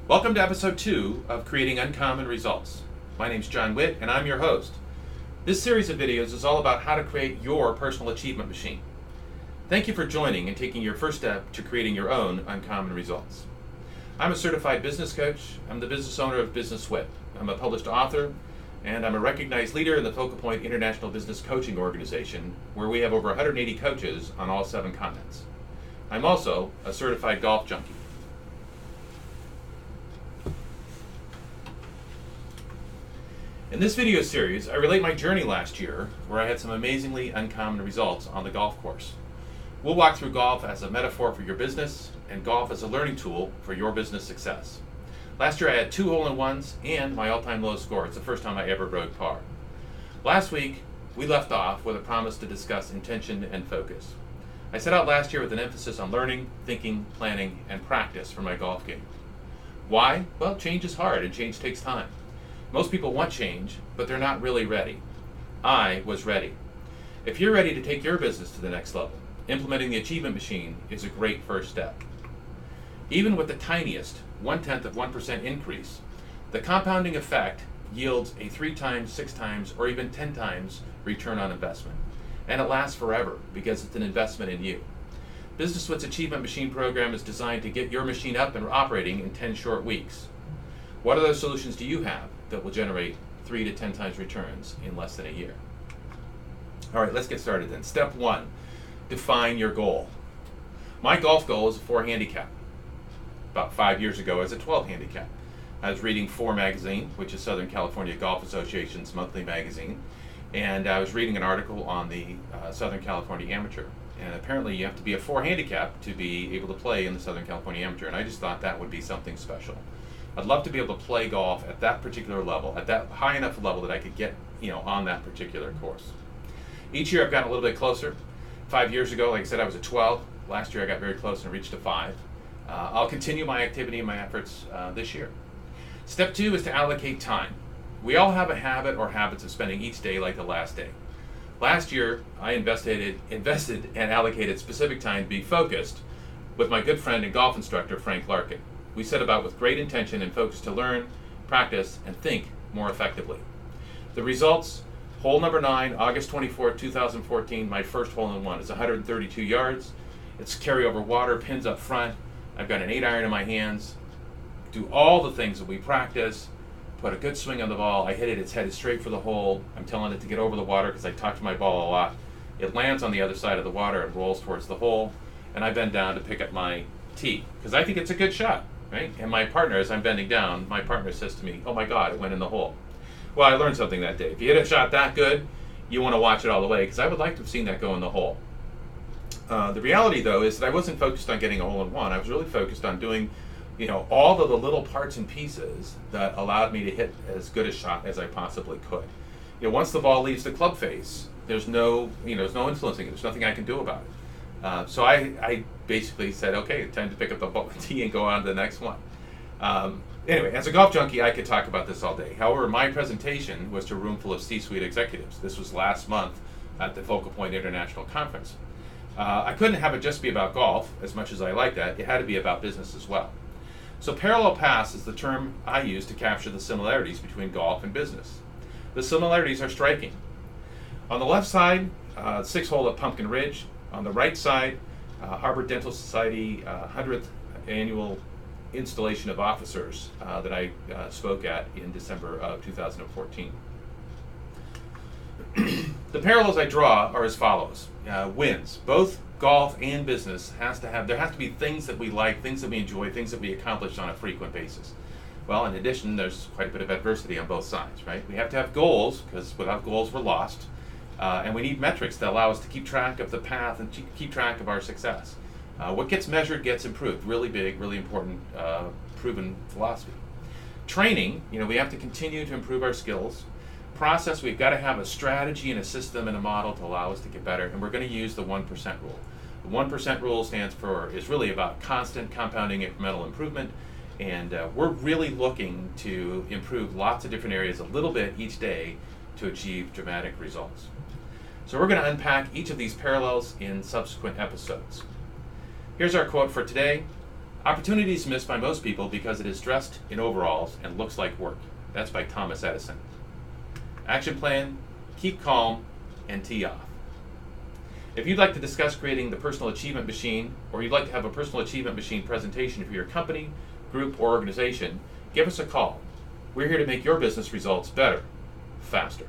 Welcome to episode 2 of Creating Uncommon Results. My name's John Witt and I'm your host. This series of videos is all about how to create your personal achievement machine. Thank you for joining and taking your first step to creating your own uncommon results. I'm a certified business coach. I'm the business owner of Business Whip. I'm a published author and I'm a recognized leader in the Focal Point International Business Coaching Organization, where we have over 180 coaches on all 7 continents. I'm also a certified golf junkie. In this video series, I relate my journey last year, where I had some amazingly uncommon results on the golf course. We'll walk through golf as a metaphor for your business, and golf as a learning tool for your business success. Last year I had 2 hole-in-ones and my all-time lowest score. It's the first time I ever broke par. Last week, we left off with a promise to discuss intention and focus. I set out last year with an emphasis on learning, thinking, planning, and practice for my golf game. Why? Well, change is hard and change takes time. Most people want change, but they're not really ready. I was ready. If you're ready to take your business to the next level, implementing the achievement machine is a great first step. Even with the tiniest 0.1% increase, the compounding effect yields a 3 times, 6 times, or even 10 times return on investment. And it lasts forever because it's an investment in you. Business Whip's Achievement Machine program is designed to get your machine up and operating in 10 short weeks. What other solutions do you have that will generate 3 to 10 times returns in less than a year? All right, let's get started then. Step 1, define your goal. My golf goal is a 4 handicap. About 5 years ago, as a 12 handicap. I was reading 4 magazine, which is Southern California Golf Association's monthly magazine, and I was reading an article on the Southern California Amateur. And apparently you have to be a 4 handicap to be able to play in the Southern California Amateur, and I just thought that would be something special. I'd love to be able to play golf at that particular level, at that high enough level that I could get, on that particular course. Each year I've gotten a little bit closer. 5 years ago, like I said, I was at 12. Last year I got very close and reached a 5. I'll continue my activity and my efforts this year. Step 2 is to allocate time. We all have a habit or habits of spending each day like the last day. Last year, I invested and allocated specific time to be focused with my good friend and golf instructor, Frank Larkin. We set about with great intention and focus to learn, practice, and think more effectively. The results, hole number 9, August 24, 2014, my first hole-in-one. It's 132 yards. It's carryover water, pins up front. I've got an 8-iron in my hands. Do all the things that we practice. Put a good swing on the ball. I hit it. It's headed straight for the hole. I'm telling it to get over the water because I talk to my ball a lot. It lands on the other side of the water and rolls towards the hole. And I bend down to pick up my tee because I think it's a good shot. Right? And my partner, as I'm bending down, my partner says to me, "Oh my God, it went in the hole." Well, I learned something that day. If you hit a shot that good, you want to watch it all the way because I would like to have seen that go in the hole. The reality, though, is that I wasn't focused on getting a hole-in-one. I was really focused on doing, all of the little parts and pieces that allowed me to hit as good a shot as I possibly could. Once the ball leaves the club face, there's no influencing it. There's nothing I can do about it. So I basically said, okay, time to pick up the tee and go on to the next one. Anyway, as a golf junkie, I could talk about this all day. However, my presentation was to a room full of C-suite executives. This was last month at the Focal Point International Conference. I couldn't have it just be about golf, as much as I like that. It had to be about business as well. So parallel paths is the term I use to capture the similarities between golf and business. The similarities are striking. On the left side, 6-hole at Pumpkin Ridge. On the right side, Harvard Dental Society 100th annual installation of officers that I spoke at in December of 2014. The parallels I draw are as follows. Wins. Both golf and business there has to be things that we like, things that we enjoy, things that we accomplish on a frequent basis. Well, in addition, there's quite a bit of adversity on both sides, right? We have to have goals, because without goals, we're lost. And we need metrics that allow us to keep track of the path and keep track of our success. What gets measured gets improved. Really big, really important, proven philosophy. Training, we have to continue to improve our skills. Process, we've got to have a strategy and a system and a model to allow us to get better, and we're going to use the 1% rule. The 1% rule is really about constant compounding incremental improvement, and we're really looking to improve lots of different areas a little bit each day to achieve dramatic results. So we're going to unpack each of these parallels in subsequent episodes. Here's our quote for today. Opportunity is missed by most people because it is dressed in overalls and looks like work. That's by Thomas Edison. Action plan, keep calm, and tee off. If you'd like to discuss creating the Personal Achievement Machine, or you'd like to have a Personal Achievement Machine presentation for your company, group, or organization, give us a call. We're here to make your business results better, faster.